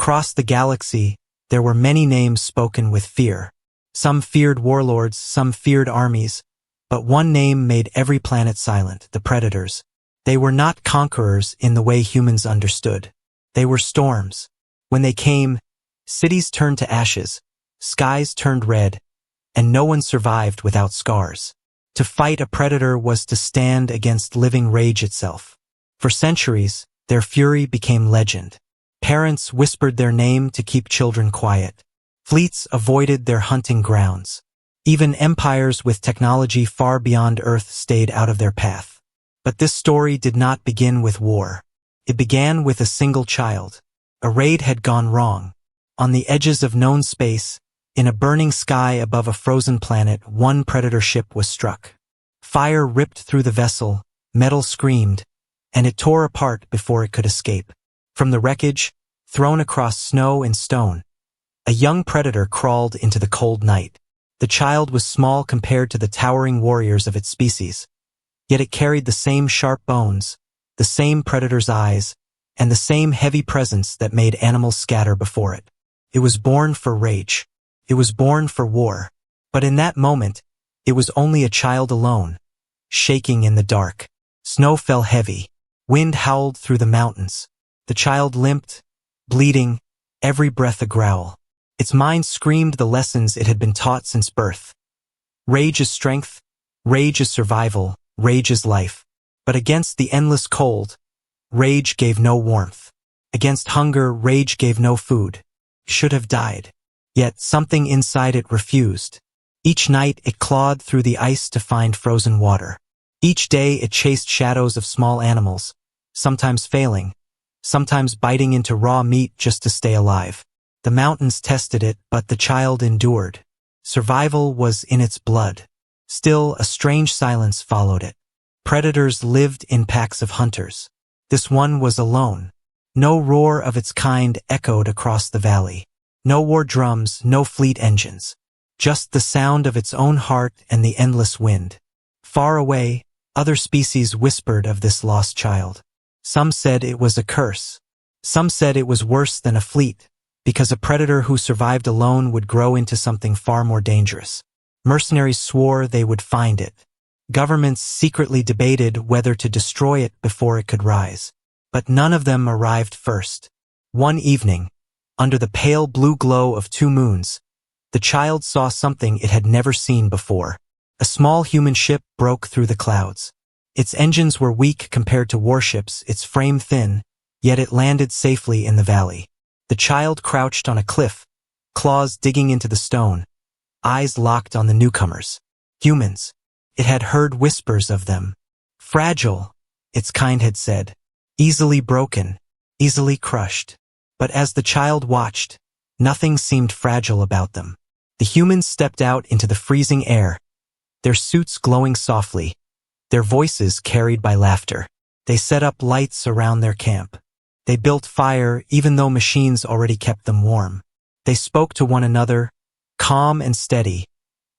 Across the galaxy, there were many names spoken with fear. Some feared warlords, some feared armies, but one name made every planet silent: the predators. They were not conquerors in the way humans understood. They were storms. When they came, cities turned to ashes, skies turned red, and no one survived without scars. To fight a predator was to stand against living rage itself. For centuries, their fury became legend. Parents whispered their name to keep children quiet. Fleets avoided their hunting grounds. Even empires with technology far beyond Earth stayed out of their path. But this story did not begin with war. It began with a single child. A raid had gone wrong. On the edges of known space, in a burning sky above a frozen planet, one predator ship was struck. Fire ripped through the vessel, metal screamed, and it tore apart before it could escape. From the wreckage, thrown across snow and stone, a young predator crawled into the cold night. The child was small compared to the towering warriors of its species, yet it carried the same sharp bones, the same predator's eyes, and the same heavy presence that made animals scatter before it. It was born for rage. It was born for war. But in that moment, it was only a child alone, shaking in the dark. Snow fell heavy. Wind howled through the mountains. The child limped, bleeding, every breath a growl. Its mind screamed the lessons it had been taught since birth. Rage is strength, rage is survival, rage is life. But against the endless cold, rage gave no warmth. Against hunger, rage gave no food. It should have died. Yet something inside it refused. Each night it clawed through the ice to find frozen water. Each day it chased shadows of small animals, sometimes failing, sometimes biting into raw meat just to stay alive. The mountains tested it, but the child endured. Survival was in its blood. Still, a strange silence followed it. Predators lived in packs of hunters. This one was alone. No roar of its kind echoed across the valley. No war drums, no fleet engines. Just the sound of its own heart and the endless wind. Far away, other species whispered of this lost child. Some said it was a curse. Some said it was worse than a fleet, because a predator who survived alone would grow into something far more dangerous. Mercenaries swore they would find it. Governments secretly debated whether to destroy it before it could rise. But none of them arrived first. One evening, under the pale blue glow of 2 moons, the child saw something it had never seen before. A small human ship broke through the clouds. Its engines were weak compared to warships, its frame thin, yet it landed safely in the valley. The child crouched on a cliff, claws digging into the stone, eyes locked on the newcomers. Humans. It had heard whispers of them. Fragile, its kind had said. Easily broken, easily crushed. But as the child watched, nothing seemed fragile about them. The humans stepped out into the freezing air, their suits glowing softly, their voices carried by laughter. They set up lights around their camp. They built fire even though machines already kept them warm. They spoke to one another, calm and steady,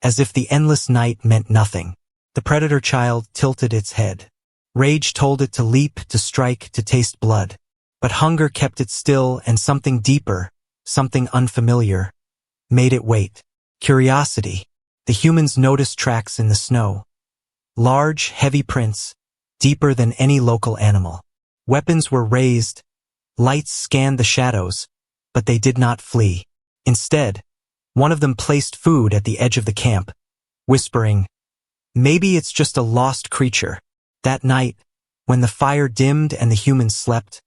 as if the endless night meant nothing. The predator child tilted its head. Rage told it to leap, to strike, to taste blood. But hunger kept it still, and something deeper, something unfamiliar, made it wait. Curiosity. The humans noticed tracks in the snow. Large, heavy prints, deeper than any local animal. Weapons were raised. Lights scanned the shadows, but they did not flee. Instead, one of them placed food at the edge of the camp, whispering, "Maybe it's just a lost creature." That night, when the fire dimmed and the humans slept,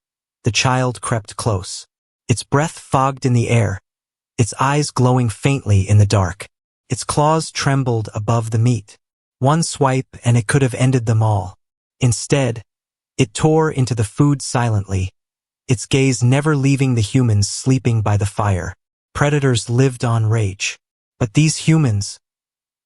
the child crept close. Its breath fogged in the air, its eyes glowing faintly in the dark. Its claws trembled above the meat. One swipe and it could have ended them all. Instead, it tore into the food silently, its gaze never leaving the humans sleeping by the fire. Predators lived on rage. But these humans,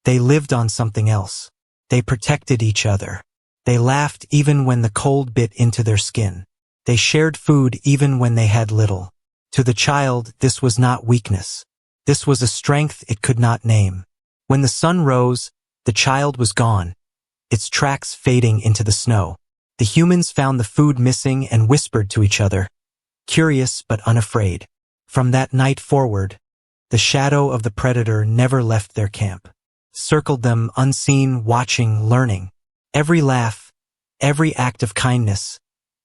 they lived on something else. They protected each other. They laughed even when the cold bit into their skin. They shared food even when they had little. To the child, this was not weakness. This was a strength it could not name. When the sun rose, the child was gone, its tracks fading into the snow. The humans found the food missing and whispered to each other, curious but unafraid. From that night forward, the shadow of the predator never left their camp. Circled them unseen, watching, learning. Every laugh, every act of kindness,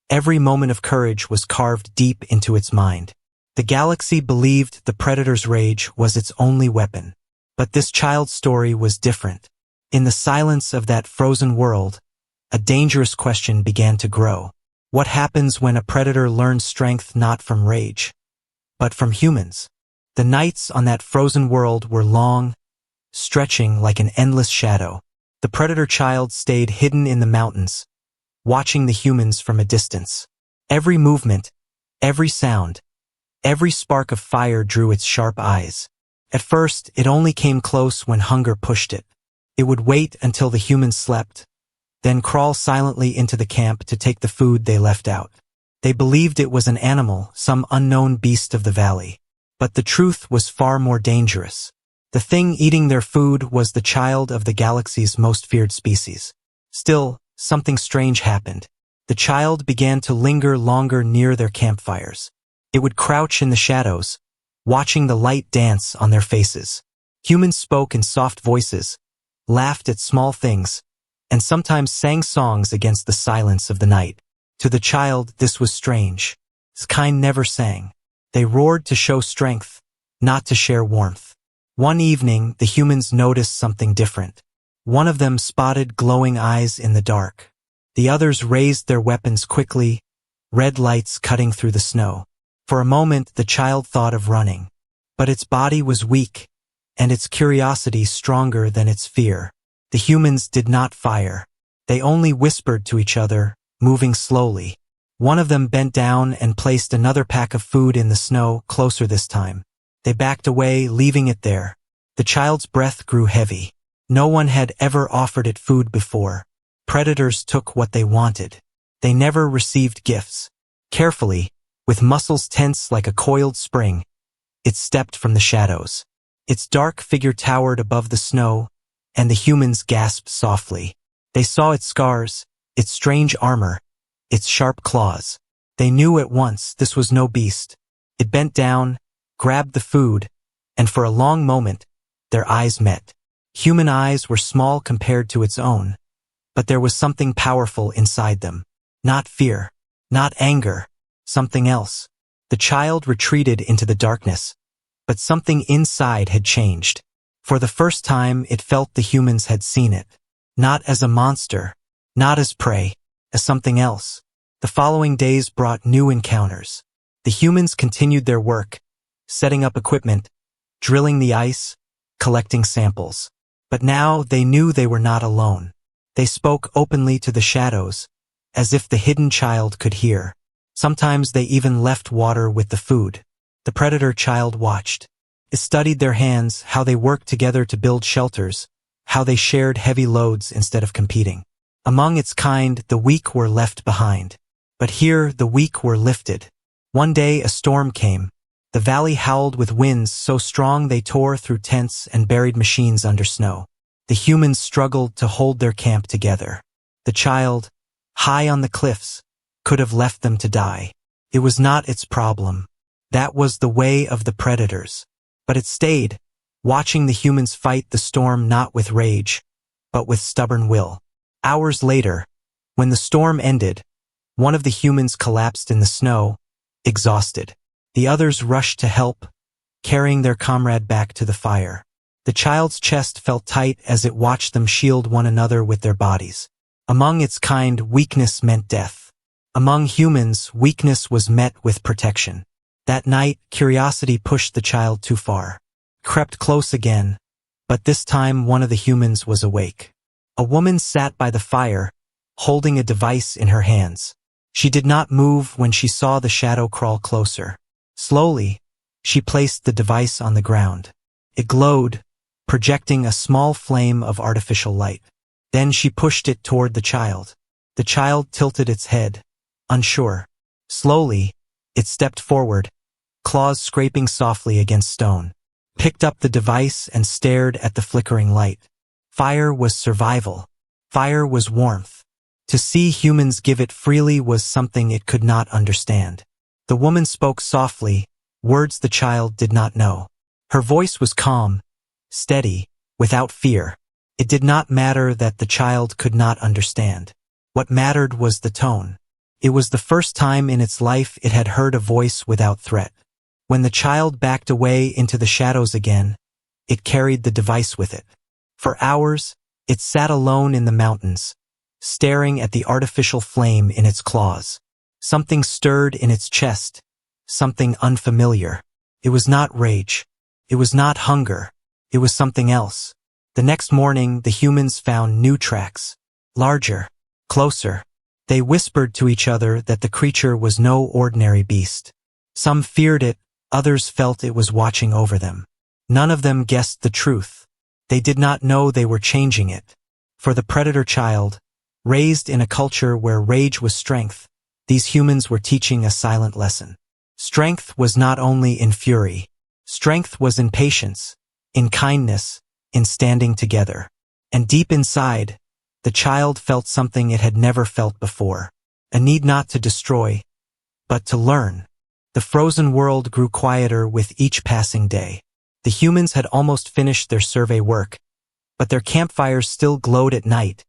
every moment of courage was carved deep into its mind. The galaxy believed the predator's rage was its only weapon. But this child's story was different. In the silence of that frozen world, a dangerous question began to grow. What happens when a predator learns strength not from rage, but from humans? The nights on that frozen world were long, stretching like an endless shadow. The predator child stayed hidden in the mountains, watching the humans from a distance. Every movement, every sound, every spark of fire drew its sharp eyes. At first, it only came close when hunger pushed it. It would wait until the humans slept, then crawl silently into the camp to take the food they left out. They believed it was an animal, some unknown beast of the valley. But the truth was far more dangerous. The thing eating their food was the child of the galaxy's most feared species. Still, something strange happened. The child began to linger longer near their campfires. It would crouch in the shadows, watching the light dance on their faces. Humans spoke in soft voices, laughed at small things, and sometimes sang songs against the silence of the night. To the child, this was strange. Its kind never sang. They roared to show strength, not to share warmth. One evening, the humans noticed something different. One of them spotted glowing eyes in the dark. The others raised their weapons quickly, red lights cutting through the snow. For a moment, the child thought of running. But its body was weak, and its curiosity stronger than its fear. The humans did not fire. They only whispered to each other, moving slowly. One of them bent down and placed another pack of food in the snow, closer this time. They backed away, leaving it there. The child's breath grew heavy. No one had ever offered it food before. Predators took what they wanted. They never received gifts. Carefully, with muscles tense like a coiled spring, it stepped from the shadows. Its dark figure towered above the snow, and the humans gasped softly. They saw its scars, its strange armor, its sharp claws. They knew at once this was no beast. It bent down, grabbed the food, and for a long moment, their eyes met. Human eyes were small compared to its own, but there was something powerful inside them. Not fear, not anger, something else. The child retreated into the darkness, but something inside had changed. For the first time, it felt the humans had seen it. Not as a monster, not as prey, as something else. The following days brought new encounters. The humans continued their work, setting up equipment, drilling the ice, collecting samples. But now they knew they were not alone. They spoke openly to the shadows, as if the hidden child could hear. Sometimes they even left water with the food. The predator child watched. It studied their hands, how they worked together to build shelters, how they shared heavy loads instead of competing. Among its kind, the weak were left behind. But here, the weak were lifted. One day, a storm came. The valley howled with winds so strong they tore through tents and buried machines under snow. The humans struggled to hold their camp together. The child, high on the cliffs, could have left them to die. It was not its problem. That was the way of the predators. But it stayed, watching the humans fight the storm not with rage, but with stubborn will. Hours later, when the storm ended, one of the humans collapsed in the snow, exhausted. The others rushed to help, carrying their comrade back to the fire. The child's chest felt tight as it watched them shield one another with their bodies. Among its kind, weakness meant death. Among humans, weakness was met with protection. That night, curiosity pushed the child too far. Crept close again, but this time one of the humans was awake. A woman sat by the fire, holding a device in her hands. She did not move when she saw the shadow crawl closer. Slowly, she placed the device on the ground. It glowed, projecting a small flame of artificial light. Then she pushed it toward the child. The child tilted its head, unsure. Slowly, it stepped forward, claws scraping softly against stone. Picked up the device and stared at the flickering light. Fire was survival. Fire was warmth. To see humans give it freely was something it could not understand. The woman spoke softly, words the child did not know. Her voice was calm, steady, without fear. It did not matter that the child could not understand. What mattered was the tone. It was the first time in its life it had heard a voice without threat. When the child backed away into the shadows again, it carried the device with it. For hours, it sat alone in the mountains, staring at the artificial flame in its claws. Something stirred in its chest, something unfamiliar. It was not rage. It was not hunger. It was something else. The next morning, the humans found new tracks. Larger, closer. They whispered to each other that the creature was no ordinary beast. Some feared it, others felt it was watching over them. None of them guessed the truth. They did not know they were changing it. For the predator child, raised in a culture where rage was strength, these humans were teaching a silent lesson. Strength was not only in fury. Strength was in patience, in kindness, in standing together. And deep inside, the child felt something it had never felt before. A need not to destroy, but to learn. The frozen world grew quieter with each passing day. The humans had almost finished their survey work, but their campfires still glowed at night,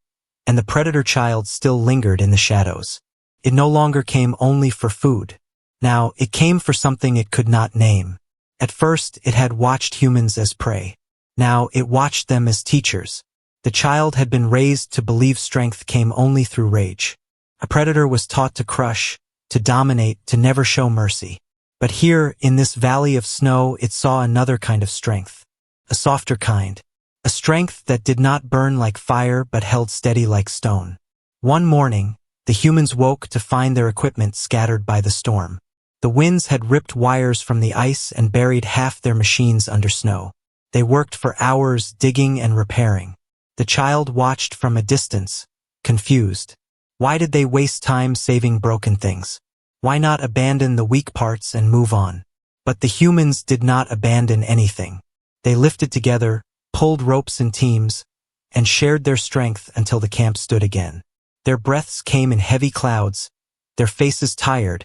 and the predator child still lingered in the shadows. It no longer came only for food. Now, it came for something it could not name. At first, it had watched humans as prey. Now, it watched them as teachers. The child had been raised to believe strength came only through rage. A predator was taught to crush, to dominate, to never show mercy. But here, in this valley of snow, it saw another kind of strength. A softer kind. A strength that did not burn like fire but held steady like stone. One morning, the humans woke to find their equipment scattered by the storm. The winds had ripped wires from the ice and buried half their machines under snow. They worked for hours digging and repairing. The child watched from a distance, confused. Why did they waste time saving broken things? Why not abandon the weak parts and move on? But the humans did not abandon anything. They lifted together, pulled ropes in teams, and shared their strength until the camp stood again. Their breaths came in heavy clouds, their faces tired,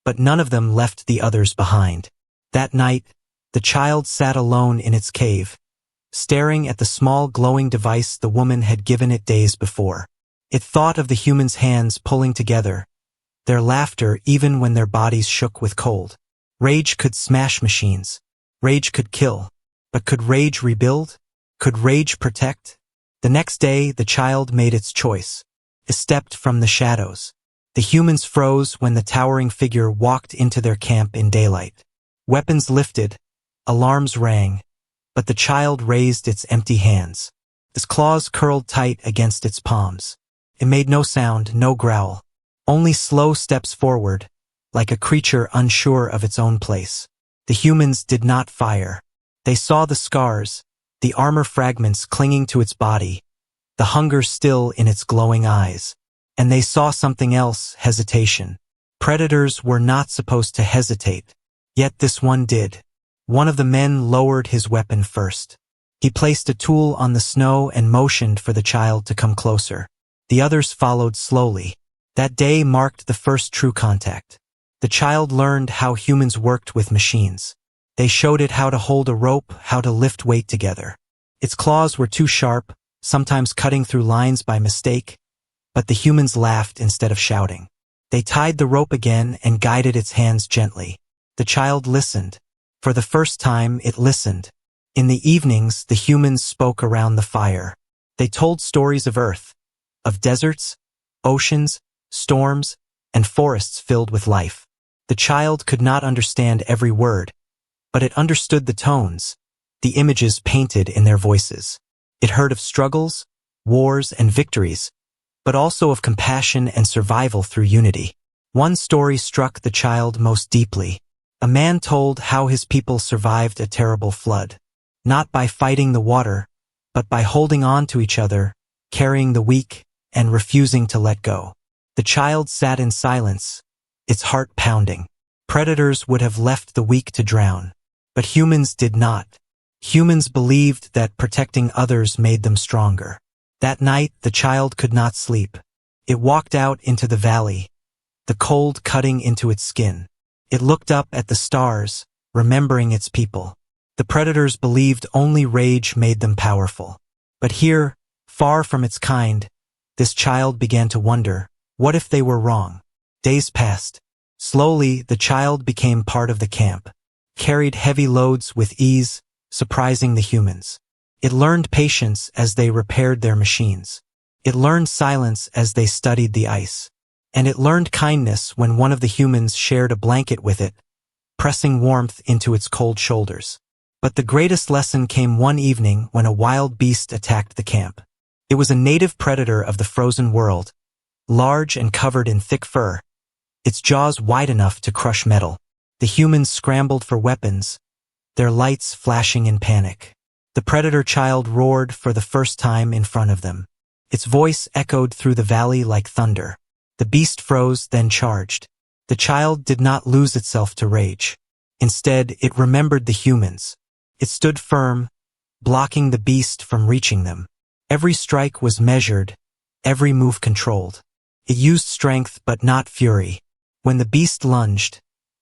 but none of them left the others behind. That night, the child sat alone in its cave, staring at the small glowing device the woman had given it days before. It thought of the humans' hands pulling together, their laughter even when their bodies shook with cold. Rage could smash machines. Rage could kill. But could rage rebuild? Could rage protect? The next day, the child made its choice. It stepped from the shadows. The humans froze when the towering figure walked into their camp in daylight. Weapons lifted, alarms rang, but the child raised its empty hands. Its claws curled tight against its palms. It made no sound, no growl, only slow steps forward, like a creature unsure of its own place. The humans did not fire. They saw the scars, the armor fragments clinging to its body, the hunger still in its glowing eyes. And they saw something else, hesitation. Predators were not supposed to hesitate, yet this one did. One of the men lowered his weapon first. He placed a tool on the snow and motioned for the child to come closer. The others followed slowly. That day marked the first true contact. The child learned how humans worked with machines. They showed it how to hold a rope, how to lift weight together. Its claws were too sharp, sometimes cutting through lines by mistake, but the humans laughed instead of shouting. They tied the rope again and guided its hands gently. The child listened. For the first time, it listened. In the evenings, the humans spoke around the fire. They told stories of Earth, of deserts, oceans, storms, and forests filled with life. The child could not understand every word, but it understood the tones, the images painted in their voices. It heard of struggles, wars, and victories, but also of compassion and survival through unity. One story struck the child most deeply. A man told how his people survived a terrible flood, not by fighting the water, but by holding on to each other, carrying the weak, and refusing to let go. The child sat in silence, its heart pounding. Predators would have left the weak to drown, but humans did not. Humans believed that protecting others made them stronger. That night, the child could not sleep. It walked out into the valley, the cold cutting into its skin. It looked up at the stars, remembering its people. The predators believed only rage made them powerful. But here, far from its kind, this child began to wonder, what if they were wrong? Days passed. Slowly, the child became part of the camp, carried heavy loads with ease, surprising the humans. It learned patience as they repaired their machines. It learned silence as they studied the ice. And it learned kindness when one of the humans shared a blanket with it, pressing warmth into its cold shoulders. But the greatest lesson came one evening when a wild beast attacked the camp. It was a native predator of the frozen world, large and covered in thick fur, its jaws wide enough to crush metal. The humans scrambled for weapons, their lights flashing in panic. The predator child roared for the first time in front of them. Its voice echoed through the valley like thunder. The beast froze, then charged. The child did not lose itself to rage. Instead, it remembered the humans. It stood firm, blocking the beast from reaching them. Every strike was measured, every move controlled. It used strength but not fury. When the beast lunged,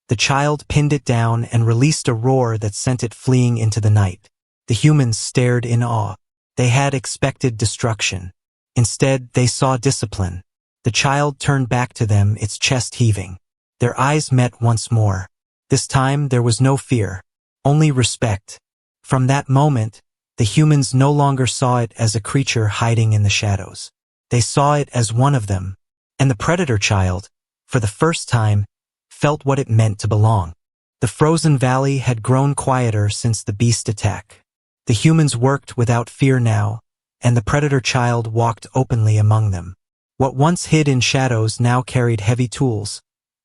the child pinned it down and released a roar that sent it fleeing into the night. The humans stared in awe. They had expected destruction. Instead, they saw discipline. The child turned back to them, its chest heaving. Their eyes met once more. This time, there was no fear, only respect. From that moment, the humans no longer saw it as a creature hiding in the shadows. They saw it as one of them, and the predator child, for the first time, felt what it meant to belong. The frozen valley had grown quieter since the beast attack. The humans worked without fear now, and the predator child walked openly among them. What once hid in shadows now carried heavy tools,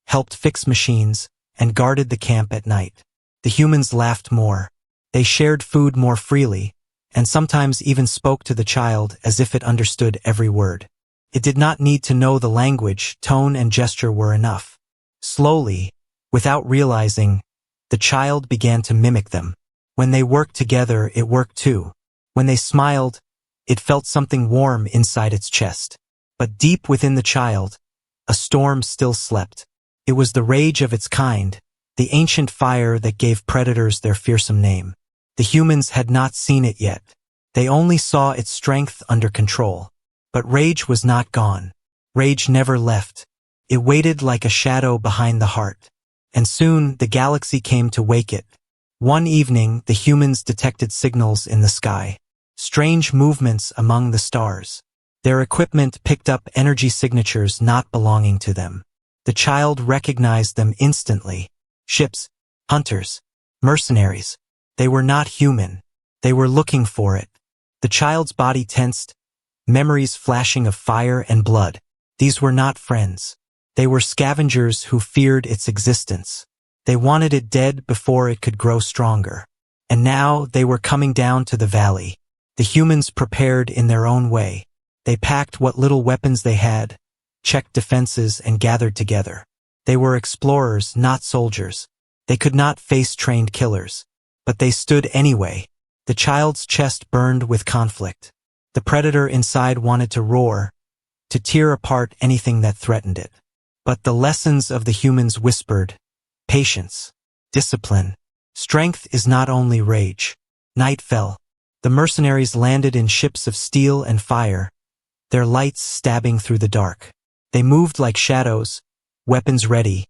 helped fix machines, and guarded the camp at night. The humans laughed more. They shared food more freely, and sometimes even spoke to the child as if it understood every word. It did not need to know the language, tone and gesture were enough. Slowly, without realizing, the child began to mimic them. When they worked together, it worked too. When they smiled, it felt something warm inside its chest. But deep within the child, a storm still slept. It was the rage of its kind, the ancient fire that gave predators their fearsome name. The humans had not seen it yet. They only saw its strength under control. But rage was not gone. Rage never left. It waited like a shadow behind the heart. And soon the galaxy came to wake it. One evening, the humans detected signals in the sky. Strange movements among the stars. Their equipment picked up energy signatures not belonging to them. The child recognized them instantly. Ships, hunters, mercenaries. They were not human. They were looking for it. The child's body tensed, memories flashing of fire and blood. These were not friends. They were scavengers who feared its existence. They wanted it dead before it could grow stronger. And now they were coming down to the valley. The humans prepared in their own way. They packed what little weapons they had, checked defenses and gathered together. They were explorers, not soldiers. They could not face trained killers. But they stood anyway. The child's chest burned with conflict. The predator inside wanted to roar, to tear apart anything that threatened it. But the lessons of the humans whispered, patience, discipline, strength is not only rage. Night fell. The mercenaries landed in ships of steel and fire, their lights stabbing through the dark. They moved like shadows, weapons ready,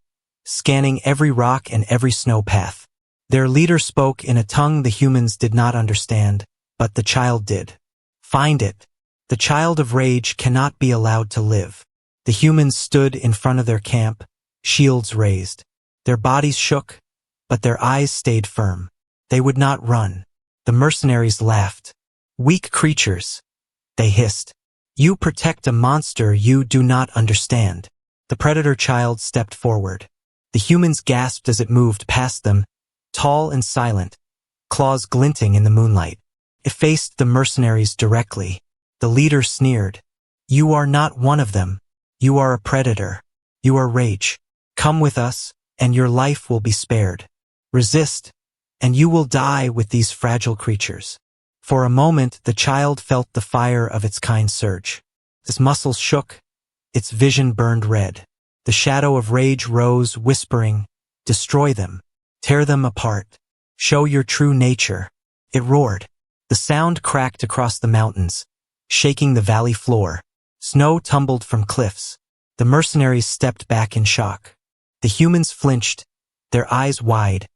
scanning every rock and every snow path. Their leader spoke in a tongue the humans did not understand, but the child did. Find it. The child of rage cannot be allowed to live. The humans stood in front of their camp, shields raised. Their bodies shook, but their eyes stayed firm. They would not run. The mercenaries laughed. Weak creatures, they hissed. You protect a monster you do not understand. The predator child stepped forward. The humans gasped as it moved past them, tall and silent, claws glinting in the moonlight. It faced the mercenaries directly. The leader sneered. You are not one of them. You are a predator. You are rage. Come with us, and your life will be spared. Resist, and you will die with these fragile creatures. For a moment, the child felt the fire of its kind surge. Its muscles shook, its vision burned red. The shadow of rage rose, whispering, destroy them. Tear them apart. Show your true nature. It roared. The sound cracked across the mountains, shaking the valley floor. Snow tumbled from cliffs. The mercenaries stepped back in shock. The humans flinched, their eyes wide,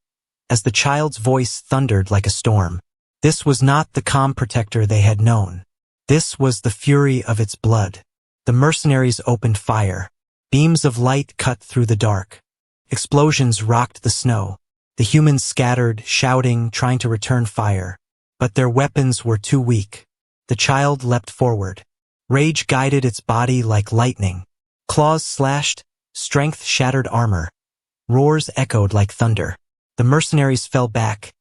as the child's voice thundered like a storm. This was not the calm protector they had known. This was the fury of its blood. The mercenaries opened fire. Beams of light cut through the dark. Explosions rocked the snow. The humans scattered, shouting, trying to return fire. But their weapons were too weak. The child leapt forward. Rage guided its body like lightning. Claws slashed, strength shattered armor. Roars echoed like thunder. The mercenaries fell back,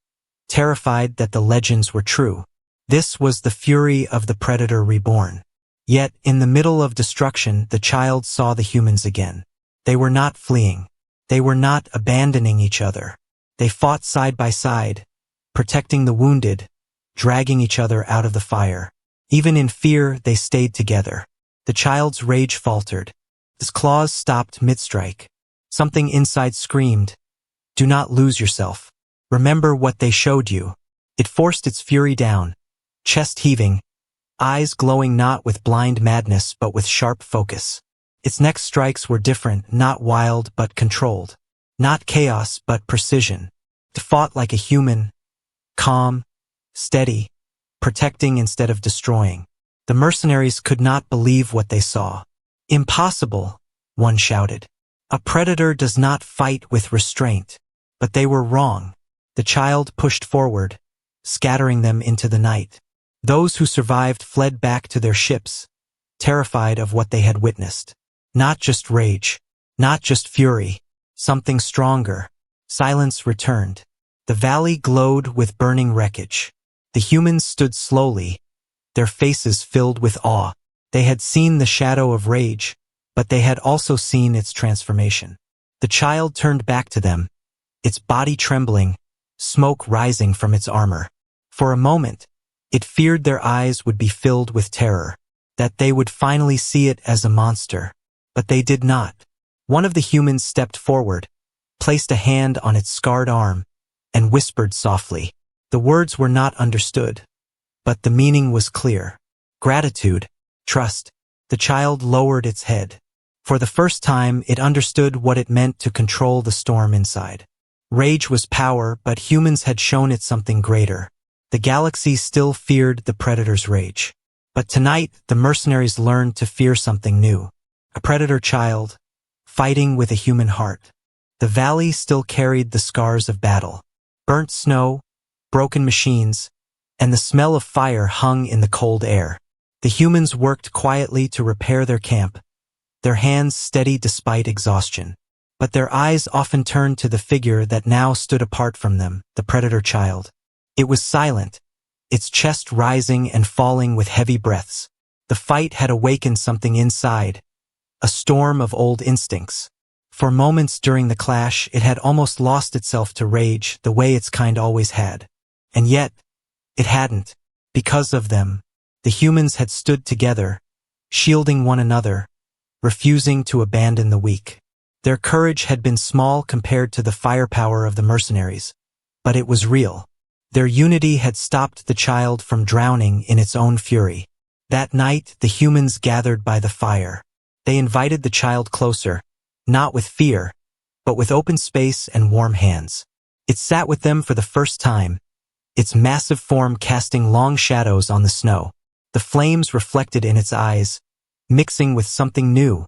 terrified that the legends were true. This was the fury of the predator reborn. Yet, in the middle of destruction, the child saw the humans again. They were not fleeing. They were not abandoning each other. They fought side by side, protecting the wounded, dragging each other out of the fire. Even in fear, they stayed together. The child's rage faltered. His claws stopped mid-strike. Something inside screamed, "Do not lose yourself. Remember what they showed you." It forced its fury down, chest heaving, eyes glowing not with blind madness but with sharp focus. Its next strikes were different, not wild but controlled. Not chaos but precision. It fought like a human, calm, steady, protecting instead of destroying. The mercenaries could not believe what they saw. "Impossible," one shouted. "A predator does not fight with restraint." But they were wrong. The child pushed forward, scattering them into the night. Those who survived fled back to their ships, terrified of what they had witnessed. Not just rage, not just fury, something stronger. Silence returned. The valley glowed with burning wreckage. The humans stood slowly, their faces filled with awe. They had seen the shadow of rage, but they had also seen its transformation. The child turned back to them, its body trembling, smoke rising from its armor. For a moment, it feared their eyes would be filled with terror, that they would finally see it as a monster. But they did not. One of the humans stepped forward, placed a hand on its scarred arm, and whispered softly. The words were not understood, but the meaning was clear. Gratitude, trust. The child lowered its head. For the first time, it understood what it meant to control the storm inside. Rage was power, but humans had shown it something greater. The galaxy still feared the predator's rage. But tonight, the mercenaries learned to fear something new. A predator child, fighting with a human heart. The valley still carried the scars of battle. Burnt snow, broken machines, and the smell of fire hung in the cold air. The humans worked quietly to repair their camp, their hands steady despite exhaustion. But their eyes often turned to the figure that now stood apart from them, the predator child. It was silent, its chest rising and falling with heavy breaths. The fight had awakened something inside, a storm of old instincts. For moments during the clash, it had almost lost itself to rage the way its kind always had. And yet, it hadn't. Because of them, the humans had stood together, shielding one another, refusing to abandon the weak. Their courage had been small compared to the firepower of the mercenaries, but it was real. Their unity had stopped the child from drowning in its own fury. That night, the humans gathered by the fire. They invited the child closer, not with fear, but with open space and warm hands. It sat with them for the first time, its massive form casting long shadows on the snow. The flames reflected in its eyes, mixing with something new,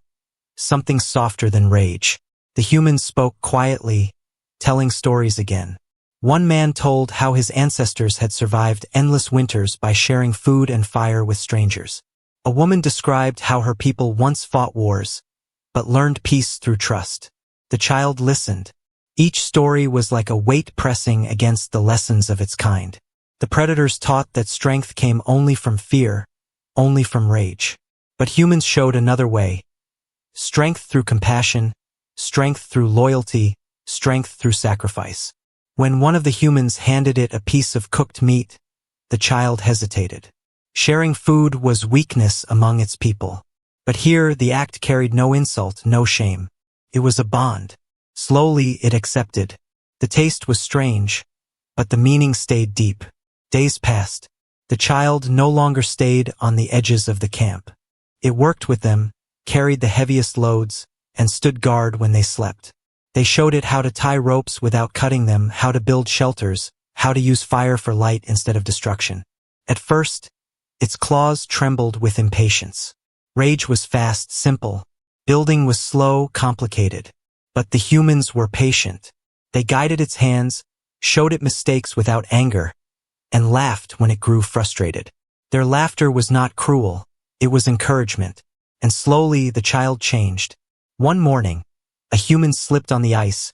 something softer than rage. The humans spoke quietly, telling stories again. One man told how his ancestors had survived endless winters by sharing food and fire with strangers. A woman described how her people once fought wars, but learned peace through trust. The child listened. Each story was like a weight pressing against the lessons of its kind. The predators taught that strength came only from fear, only from rage. But humans showed another way. Strength through compassion, strength through loyalty, strength through sacrifice. When one of the humans handed it a piece of cooked meat, the child hesitated. Sharing food was weakness among its people. But here, the act carried no insult, no shame. It was a bond. Slowly, it accepted. The taste was strange, but the meaning stayed deep. Days passed. The child no longer stayed on the edges of the camp. It worked with them, carried the heaviest loads, and stood guard when they slept. They showed it how to tie ropes without cutting them, how to build shelters, how to use fire for light instead of destruction. At first, its claws trembled with impatience. Rage was fast, simple. Building was slow, complicated. But the humans were patient. They guided its hands, showed it mistakes without anger, and laughed when it grew frustrated. Their laughter was not cruel, it was encouragement. And slowly the child changed. One morning, a human slipped on the ice,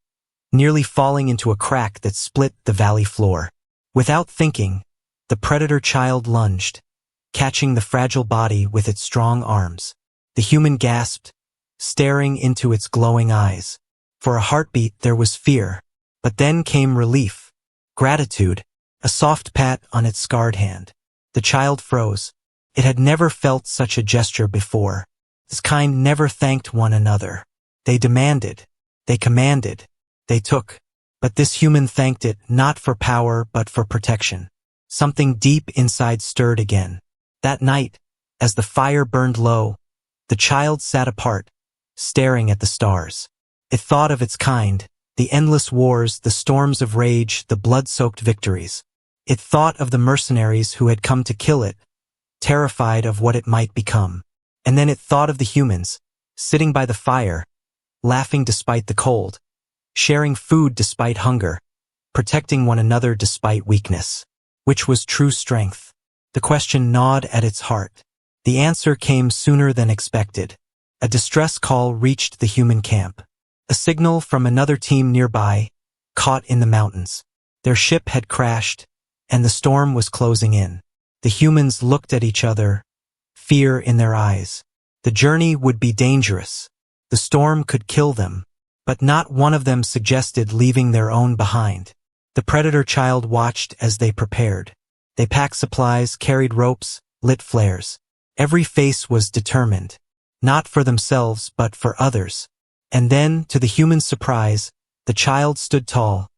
nearly falling into a crack that split the valley floor. Without thinking, the predator child lunged, catching the fragile body with its strong arms. The human gasped, staring into its glowing eyes. For a heartbeat there was fear, but then came relief, gratitude, a soft pat on its scarred hand. The child froze. It had never felt such a gesture before. This kind never thanked one another. They demanded, they commanded, they took. But this human thanked it not for power but for protection. Something deep inside stirred again. That night, as the fire burned low, the child sat apart, staring at the stars. It thought of its kind, the endless wars, the storms of rage, the blood-soaked victories. It thought of the mercenaries who had come to kill it, terrified of what it might become. And then it thought of the humans, sitting by the fire, laughing despite the cold, sharing food despite hunger, protecting one another despite weakness. Which was true strength? The question gnawed at its heart. The answer came sooner than expected. A distress call reached the human camp. A signal from another team nearby, caught in the mountains. Their ship had crashed, and the storm was closing in. The humans looked at each other, fear in their eyes. The journey would be dangerous. The storm could kill them, but not one of them suggested leaving their own behind. The predator child watched as they prepared. They packed supplies, carried ropes, lit flares. Every face was determined, not for themselves but for others. And then, to the human's surprise, the child stood tall,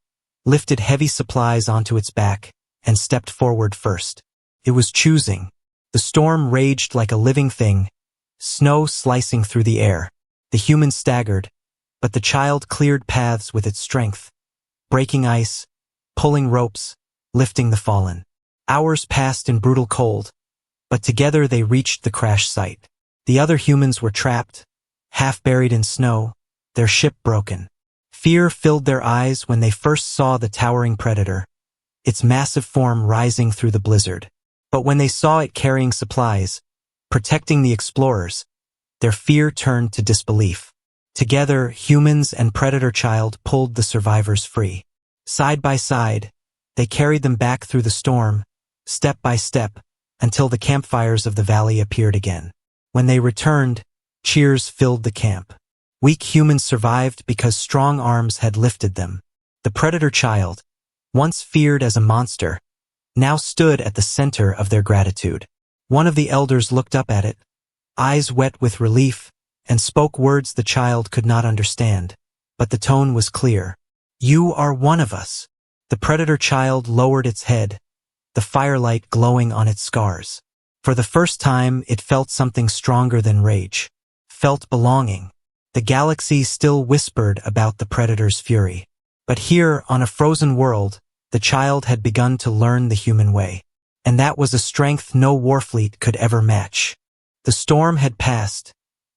lifted heavy supplies onto its back, and stepped forward first. It was choosing. The storm raged like a living thing, snow slicing through the air. The human staggered, but the child cleared paths with its strength, breaking ice, pulling ropes, lifting the fallen. Hours passed in brutal cold, but together they reached the crash site. The other humans were trapped, half buried in snow, their ship broken. Fear filled their eyes when they first saw the towering predator, its massive form rising through the blizzard. But when they saw it carrying supplies, protecting the explorers, their fear turned to disbelief. Together, humans and predator child pulled the survivors free. Side by side, they carried them back through the storm, step by step, until the campfires of the valley appeared again. When they returned, cheers filled the camp. Weak humans survived because strong arms had lifted them. The predator child, once feared as a monster, now stood at the center of their gratitude. One of the elders looked up at it, eyes wet with relief, and spoke words the child could not understand, but the tone was clear. "You are one of us." The predator child lowered its head, the firelight glowing on its scars. For the first time, it felt something stronger than rage. Felt belonging. The galaxy still whispered about the predator's fury. But here, on a frozen world, the child had begun to learn the human way. And that was a strength no warfleet could ever match. The storm had passed,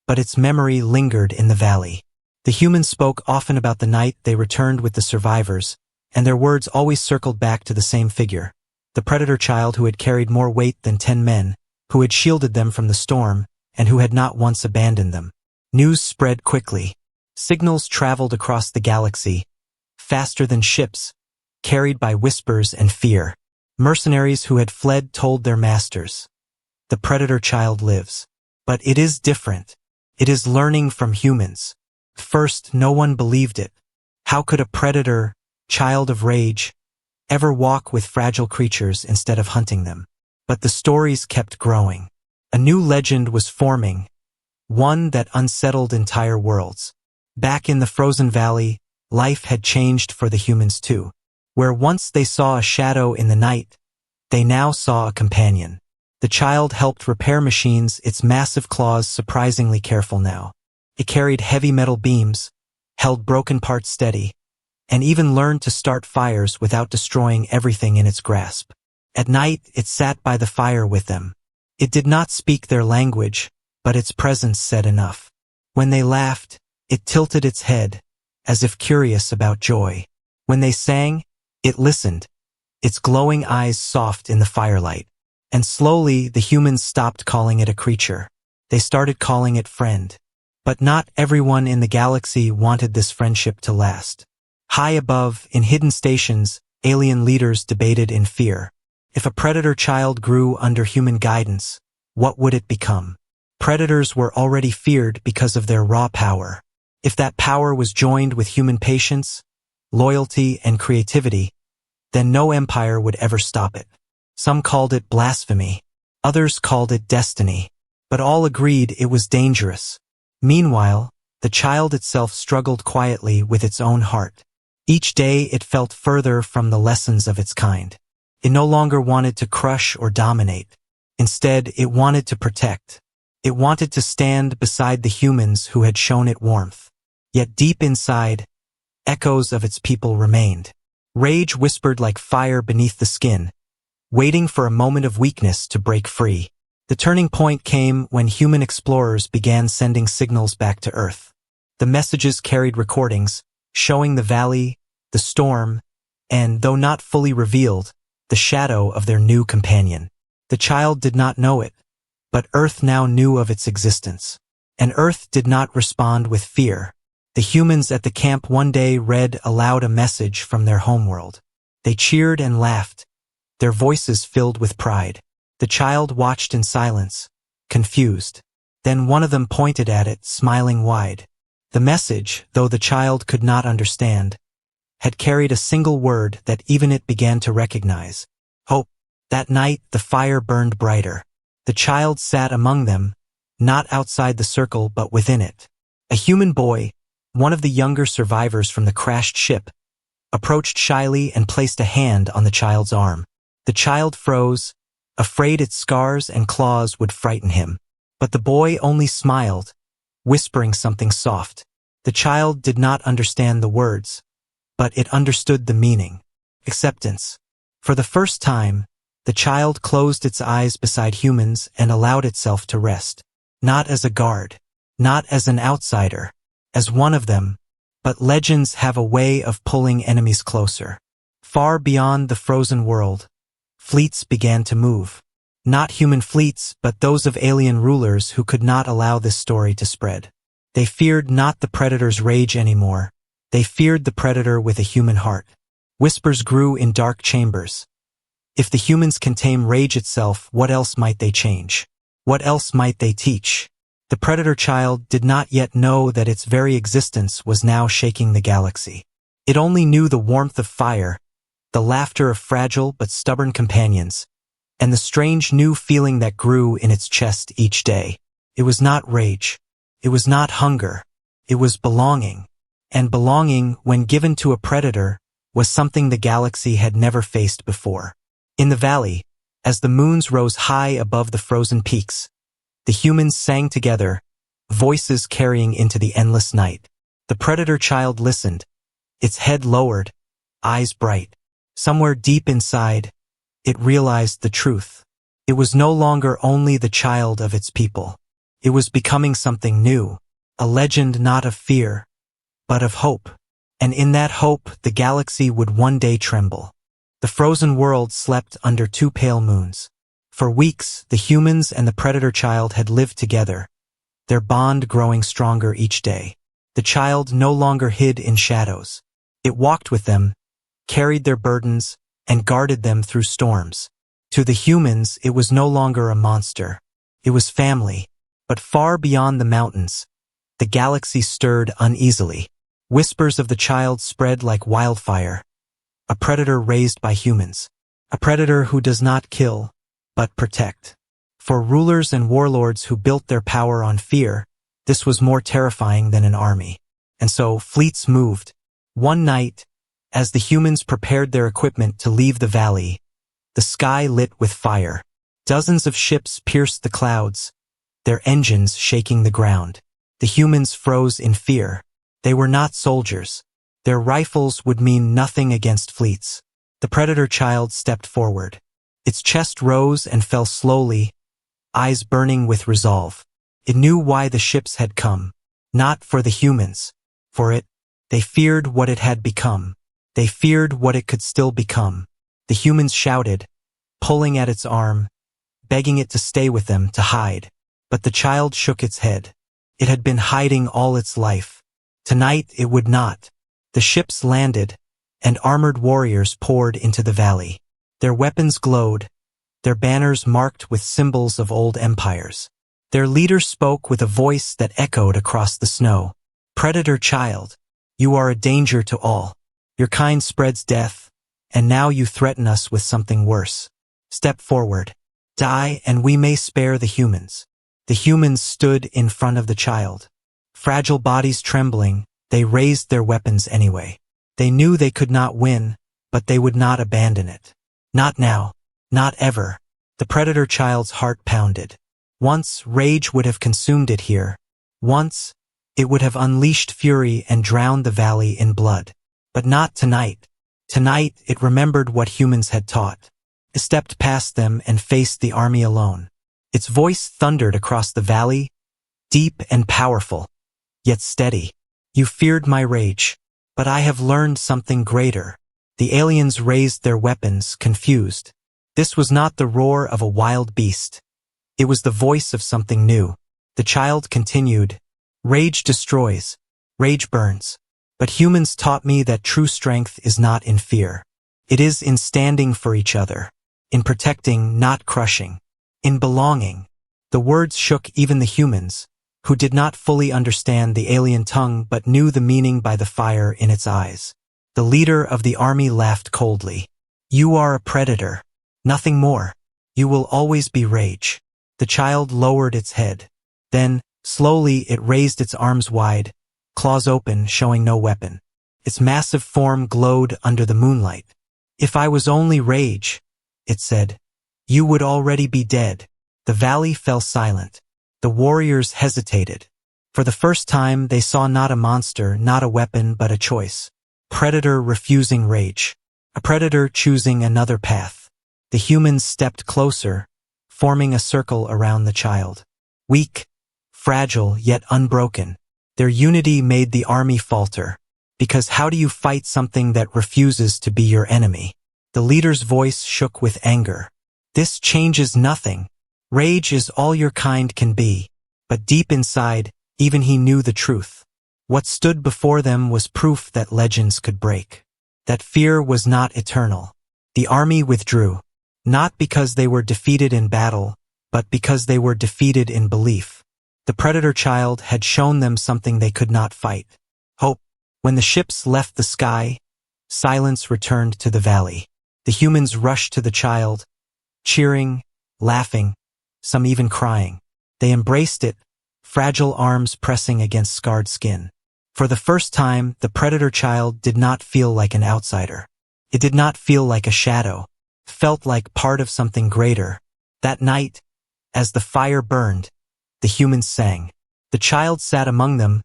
but its memory lingered in the valley. The humans spoke often about the night they returned with the survivors, and their words always circled back to the same figure, the predator child who had carried more weight than 10 men, who had shielded them from the storm, and who had not once abandoned them. News spread quickly. Signals traveled across the galaxy, faster than ships, carried by whispers and fear. Mercenaries who had fled told their masters, "The predator child lives." But it is different. It is learning from humans. First, no one believed it. How could a predator, child of rage, ever walk with fragile creatures instead of hunting them? But the stories kept growing. A new legend was forming, one that unsettled entire worlds. Back in the frozen valley, life had changed for the humans too. Where once they saw a shadow in the night, they now saw a companion. The child helped repair machines, its massive claws surprisingly careful now. It carried heavy metal beams, held broken parts steady, and even learned to start fires without destroying everything in its grasp. At night, it sat by the fire with them. It did not speak their language, but its presence said enough. When they laughed, it tilted its head, as if curious about joy. When they sang, it listened, its glowing eyes soft in the firelight. And slowly, the humans stopped calling it a creature. They started calling it friend. But not everyone in the galaxy wanted this friendship to last. High above, in hidden stations, alien leaders debated in fear. If a predator child grew under human guidance, what would it become? Predators were already feared because of their raw power. If that power was joined with human patience, loyalty, and creativity, then no empire would ever stop it. Some called it blasphemy. Others called it destiny. But all agreed it was dangerous. Meanwhile, the child itself struggled quietly with its own heart. Each day it felt further from the lessons of its kind. It no longer wanted to crush or dominate. Instead, it wanted to protect. It wanted to stand beside the humans who had shown it warmth. Yet deep inside, echoes of its people remained. Rage whispered like fire beneath the skin, waiting for a moment of weakness to break free. The turning point came when human explorers began sending signals back to Earth. The messages carried recordings, showing the valley, the storm, and, though not fully revealed, the shadow of their new companion. The child did not know it, but Earth now knew of its existence. And Earth did not respond with fear. The humans at the camp one day read aloud a message from their homeworld. They cheered and laughed, their voices filled with pride. The child watched in silence, confused. Then one of them pointed at it, smiling wide. The message, though the child could not understand, had carried a single word that even it began to recognize: hope. That night, the fire burned brighter. The child sat among them, not outside the circle but within it. A human boy, one of the younger survivors from the crashed ship, approached shyly and placed a hand on the child's arm. The child froze, afraid its scars and claws would frighten him. But the boy only smiled, whispering something soft. The child did not understand the words, but it understood the meaning: acceptance. For the first time, the child closed its eyes beside humans and allowed itself to rest. Not as a guard, not as an outsider, as one of them, but legends have a way of pulling enemies closer. Far beyond the frozen world, fleets began to move. Not human fleets, but those of alien rulers who could not allow this story to spread. They feared not the predator's rage anymore. They feared the predator with a human heart. Whispers grew in dark chambers. If the humans can tame rage itself, what else might they change? What else might they teach? The predator child did not yet know that its very existence was now shaking the galaxy. It only knew the warmth of fire, the laughter of fragile but stubborn companions, and the strange new feeling that grew in its chest each day. It was not rage. It was not hunger. It was belonging. And belonging, when given to a predator, was something the galaxy had never faced before. In the valley, as the moons rose high above the frozen peaks, the humans sang together, voices carrying into the endless night. The predator child listened, its head lowered, eyes bright. Somewhere deep inside, it realized the truth. It was no longer only the child of its people. It was becoming something new, a legend not of fear, but of hope. And in that hope, the galaxy would one day tremble. The frozen world slept under two pale moons. For weeks, the humans and the predator child had lived together, their bond growing stronger each day. The child no longer hid in shadows. It walked with them, carried their burdens, and guarded them through storms. To the humans, it was no longer a monster. It was family. But far beyond the mountains, the galaxy stirred uneasily. Whispers of the child spread like wildfire. A predator raised by humans. A predator who does not kill, but protect. For rulers and warlords who built their power on fear, this was more terrifying than an army. And so fleets moved, One night, as the humans prepared their equipment to leave the valley, the sky lit with fire. Dozens of ships pierced the clouds, their engines shaking the ground. The humans froze in fear. They were not soldiers. Their rifles would mean nothing against fleets. The predator child stepped forward. Its chest rose and fell slowly, eyes burning with resolve. It knew why the ships had come. Not for the humans. For it. They feared what it had become. They feared what it could still become. The humans shouted, pulling at its arm, begging it to stay with them, to hide. But the child shook its head. It had been hiding all its life. Tonight it would not. The ships landed, and armored warriors poured into the valley. Their weapons glowed, their banners marked with symbols of old empires. Their leader spoke with a voice that echoed across the snow. Predator child, you are a danger to all. Your kind spreads death, and now you threaten us with something worse. Step forward. Die, and we may spare the humans. The humans stood in front of the child. Fragile bodies trembling, they raised their weapons anyway. They knew they could not win, but they would not abandon it. Not now. Not ever. The predator child's heart pounded. Once, rage would have consumed it here. Once, it would have unleashed fury and drowned the valley in blood. But not tonight. Tonight, it remembered what humans had taught. It stepped past them and faced the army alone. Its voice thundered across the valley, deep and powerful, yet steady. You feared my rage, but I have learned something greater. The aliens raised their weapons, confused. This was not the roar of a wild beast. It was the voice of something new. The child continued, rage destroys, rage burns. But humans taught me that true strength is not in fear. It is in standing for each other, in protecting, not crushing, in belonging. The words shook even the humans, who did not fully understand the alien tongue but knew the meaning by the fire in its eyes. The leader of the army laughed coldly. You are a predator. Nothing more. You will always be rage. The child lowered its head. Then, slowly, it raised its arms wide, claws open, showing no weapon. Its massive form glowed under the moonlight. If I was only rage, it said, you would already be dead. The valley fell silent. The warriors hesitated. For the first time, they saw not a monster, not a weapon, but a choice. Predator refusing rage. A predator choosing another path. The humans stepped closer, forming a circle around the child. Weak, fragile, yet unbroken. Their unity made the army falter. Because how do you fight something that refuses to be your enemy? The leader's voice shook with anger. This changes nothing. Rage is all your kind can be. But deep inside, even he knew the truth. What stood before them was proof that legends could break. That fear was not eternal. The army withdrew. Not because they were defeated in battle, but because they were defeated in belief. The predator child had shown them something they could not fight. Hope. When the ships left the sky, silence returned to the valley. The humans rushed to the child, cheering, laughing, some even crying. They embraced it, fragile arms pressing against scarred skin. For the first time, the predator child did not feel like an outsider. It did not feel like a shadow. It felt like part of something greater. That night, as the fire burned, the humans sang. The child sat among them,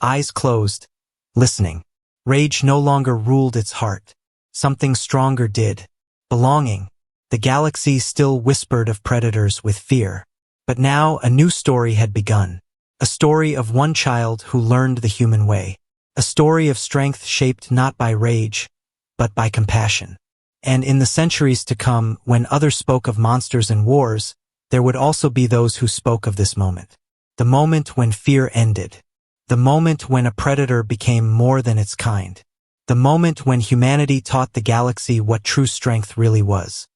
eyes closed, listening. Rage no longer ruled its heart. Something stronger did. Belonging. The galaxy still whispered of predators with fear. But now a new story had begun. A story of one child who learned the human way. A story of strength shaped not by rage, but by compassion. And in the centuries to come, when others spoke of monsters and wars, there would also be those who spoke of this moment. The moment when fear ended. The moment when a predator became more than its kind. The moment when humanity taught the galaxy what true strength really was.